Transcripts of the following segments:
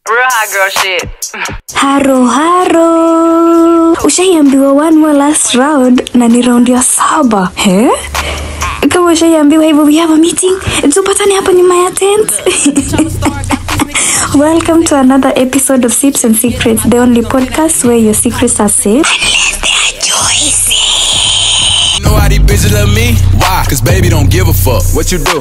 Real hot girl shit. Haro. Ushaiambiwa one more last round na ni round ya 7. Kama ushaiambiwa hivyo, we have a meeting. Tupatane hapa nyuma ya tent. Welcome to another episode of Sips and Secrets, the only podcast where your secrets are safe unless they are juicy. You know how these bitches love me? Why? Cause baby don't give a fuck. What you do?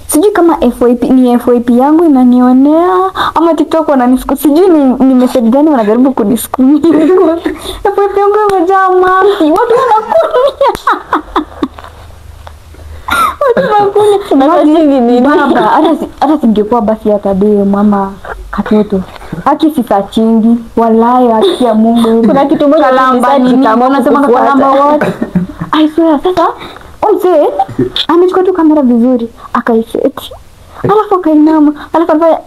Sijui kama FYP yangu inanionea ama TikTok wananisiku. Sijui ni message gani wanajaribu kunisikumia. FYP yangu imejaa mapi. Watu wanakunia. Baba, hata singekuwa basi hata deo mama katoto. Haki sisa chingi, walai haki ya Mungu. Kuna kitu moja kalamba nini? Unasema kalamba wote. I swear sasa Onse, amechukua tu kamera vizuri, akaiseti. Alafu akainama, alafu afanya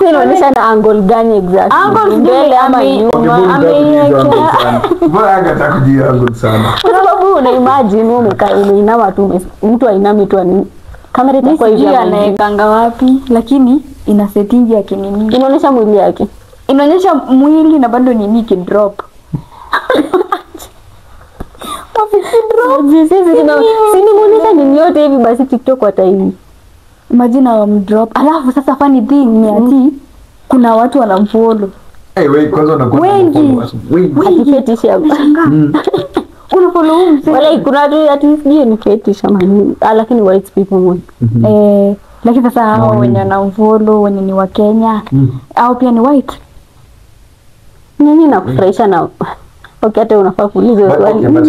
Inaonyesha na angle gani exactly? Angle mbele ama nyuma, ameiweka. Mbona anataka kujia angle sana? Kwa sababu una imagine umekaa umeinama tu, mtu ainami tu kamera itakuwa hivi anaekanga wapi, lakini ina setting yake nini? Inaonyesha mwili yake. Inaonyesha mwili na bado nini kidrop. Sini muonesha nini yote hivi basi TikTok wataini. Imagine wa mdrop. Alafu sasa funny thing ni ati kuna watu wanamfollow. Wait, kwanza unakuwa followers. Wengi fetish hapa. Unafollow mse. Wala kuna watu ati sijui ni fetish ama nini. Lakini white people mwe. Lakini sasa hao wenye wanamfollow wenye ni wa Kenya au pia ni white. Nini nakufurahisha na okay, hata unafaa kuuliza swali.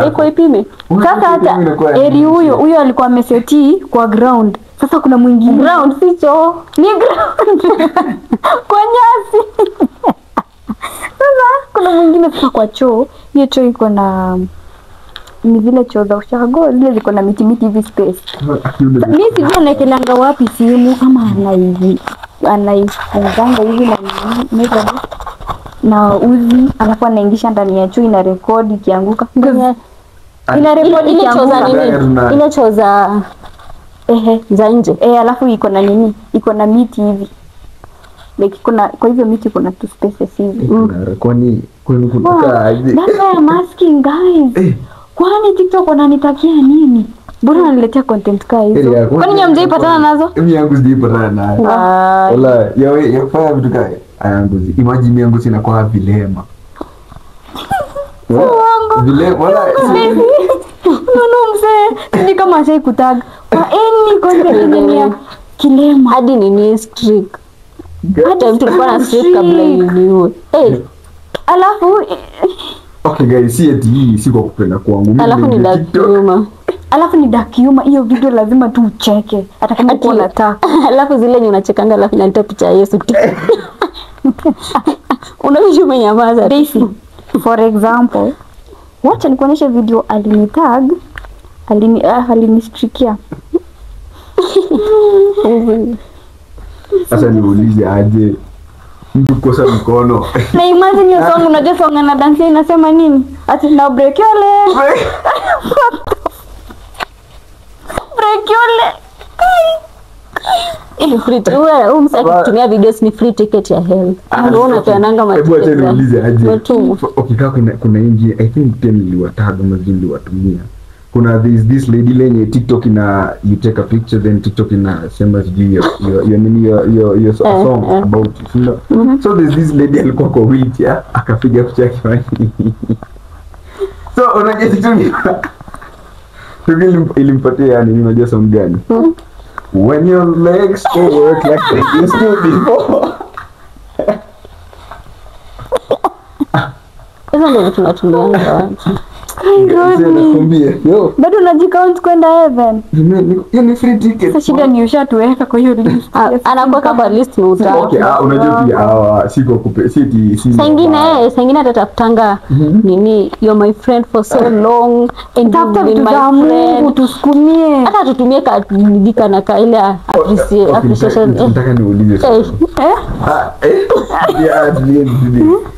Iko ipime. Sasa hata eri huyo alikuwa ameseti kwa ground. Sasa kuna mwingine ground sicho. Ni ground. Kwa nyasi. Sasa kuna mwingine sasa kwa choo. Hiyo choo iko na ni vile choo za ushago, zile ziko na miti hivi space. Mimi sijui anakelanga wapi simu ama anaifunganga hivi na meza na uzi, alafu anaingisha ndani ya choo, ina record ikianguka. Ina record ikianguka nini? Ile choo za za nje. Alafu iko na nini? Iko na miti hivi. Like kwa hivyo miti kuna two spaces hivi. Kwani kunataka aje? That's why I'm asking guys. Kwani TikTok wananitakia nini? Bora wananiletea content kama hizo. Kwani nyinyi mjaipatana nazo? Mimi yangu sijaipatana nayo. Wala ya kufanya vitu kama yangu. Imagine yangu sina kwa vilema. Vile wala no mzee, ni kama shai kutag. Kwa any content ni kilema hadi ni streak. Hata mtu alikuwa na streak kabla hiyo. Alafu okay guys, see it hii si kwa kupenda kwangu. Alafu ni dark humor. Hiyo video lazima tu ucheke hata kama uko unataka. Alafu zile yenye unachekanga alafu inaleta picha ya Yesu tu. Unajua umenyamaza. Daisy, for example, wacha nikuonyeshe video alinitag, alinistrikia. Sasa niulize aje mtu kosa mkono. Na imagine hiyo song, unajua song na dance inasema nini? Ati na break your leg. Break your leg. Ili free ticket. Wewe msaki videos ni free ticket ya hell. Unaona tuananga maticket. Hebu acha niulize aje. Ukikaa kuna ingi I think 10 niliwataga mazindi watumia. Kuna this lady lenye TikTok ina you take a picture then TikTok ina sema sijui your song about you know. So there's this lady alikuwa kwa wheelchair akapiga picha yake. So unajua tu ilimpatia yani unajua song gani? When your legs don't work like they used to before. Hizo ndio tunatumia watu. Bado unajicount kwenda heaven. Ni free ticket. Sasa shida ni ushatuweka kwa hiyo list. Anakuweka kwa list ni utaka. Okay, unajua pia siko kupe si Sengine atatafutanga nini you're my friend for so long and tafuta vitu za Mungu tusukumie. Hata tutumie kadika na kaile appreciation. Nataka niulize swali.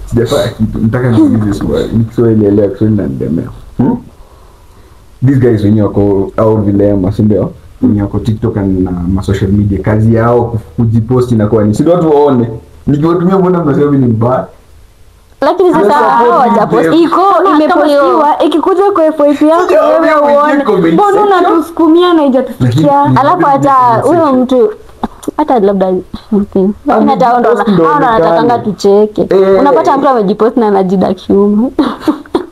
Sijafanya kitu. Nataka niulize swali. Nikishaelewa Kiswahili na ndemea. These guys wenyewe wako au vilema, si ndio? wenye wako TikTok na ma social media, kazi yao kujipost inakuwa ni si watu waone. Nikiwatumia mbona mnasema ni mbaya? Lakini sasa hawajapost iko imepostiwa ikikuja kwa FYP yako wewe uone. Mbona unatusukumia na haijatufikia? Alafu hata huyo mtu hata labda something. Hata ndo anataka tucheke. Unapata mtu amejipost na anajida kiume.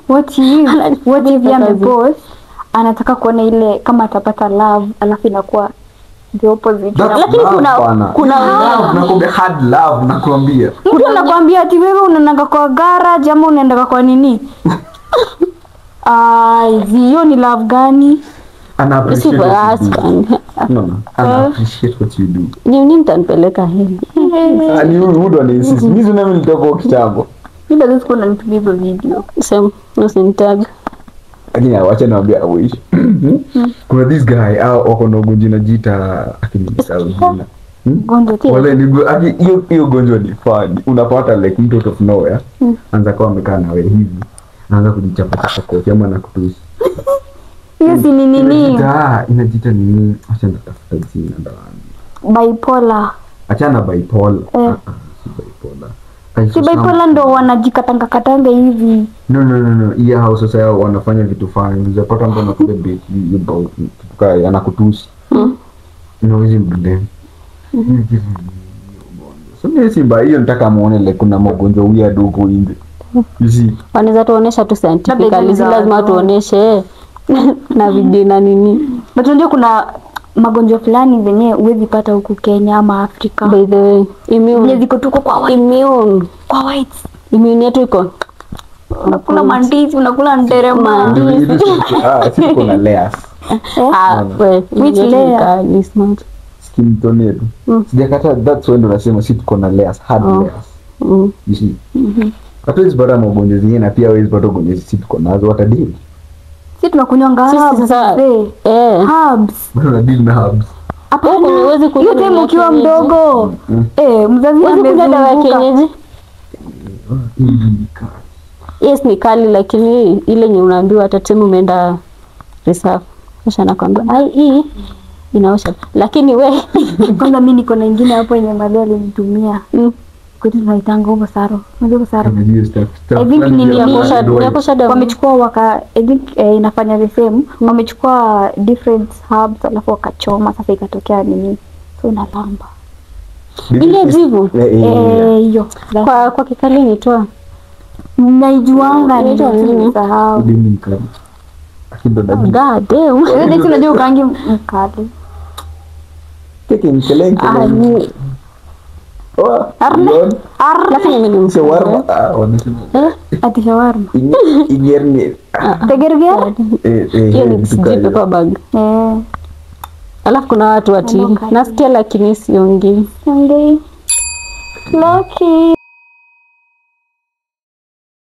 What if amepost anataka kuona ile kama atapata love alafu inakuwa the opposite. Lakini kuna nakwambia hard love nakwambia. Mtu anakuambia ati wewe unaenda kwa garage ama unaenda kwa nini? Hiyo ni love gani? Ana appreciate what you do. Ni mtanipeleka hivi. Ani huyu ndo insist. Mimi nami nitoko kitambo. Mimi bado siko na nitumie video. Sema usinitag. Lakini acha niwaambia wish. Kuna this guy wako na ugonjwa unajiita akinisahau jina. Gonjwa Wale ni hiyo gonjwa ni fun. Unapata like mtu out of nowhere. Anza kwa amekaa na wewe hivi. Anaanza kujichapa chapa kofi ama nakutusi. Hiyo si nini? Inajiita nini? Acha nitafuta jina ndani. Bipolar. Achana bipolar. Si bipolar. Si bipolar ndo wanajikatanga katanga hivi. No. Iya hao sasa yao wanafanya vitu fani. Unapata mtu anakuja beti about kai anakutusi. No hizi mbele. So mimi simba hiyo nataka muone like kuna magonjwa weird huko nje. Hizi wanaweza tuonesha tu scientifically, lazima tuoneshe na video na nini. But unajua kuna magonjwa fulani zenye huwezi pata huku Kenya ama Afrika. By the way, immune ziko tuko kwa white. Kwa white. Immune yetu iko. Unakula mandizi, unakula nderema. Siko na layers. Which layer? Is not. Skin tone yetu. Sijakata, that's when unasema si tuko na layers, hard layers. You see. Hata hizo bado magonjwa zingine na pia hizo bado magonjwa si tuko nazo watadili. Si tunakunywanga sasa herbs. Bado deal na herbs. Hapo huwezi kunywa tena ukiwa mdogo. Mzazi amekuja dawa ya kienyeji. Yes ni kali lakini ile yenye unaambiwa hata temu umeenda reserve. Kisha nakwambia hii inaosha. Lakini kwanza mimi niko na nyingine hapo yenye madhali alinitumia. Kwa hiyo tunaitanga huko Saro. Unajua Saro? I think nini yakosha dawa. Wamechukua I think inafanya the same. Wamechukua different herbs alafu wakachoma sasa ikatokea nini? So inalamba. Ile jivu. Hiyo. Kwa kikali nitoa. Naijuanga nini sahau. Akindo na God damn. Wewe ndio unajua ukaangi mkali. Teke mkelenke. Lakini mimi ni shawarma. Ati shawarma. Ingerne. Tegerge? Hiyo ni jibu kwa bag. Alafu kuna watu nasikia lakini siongei. Lucky.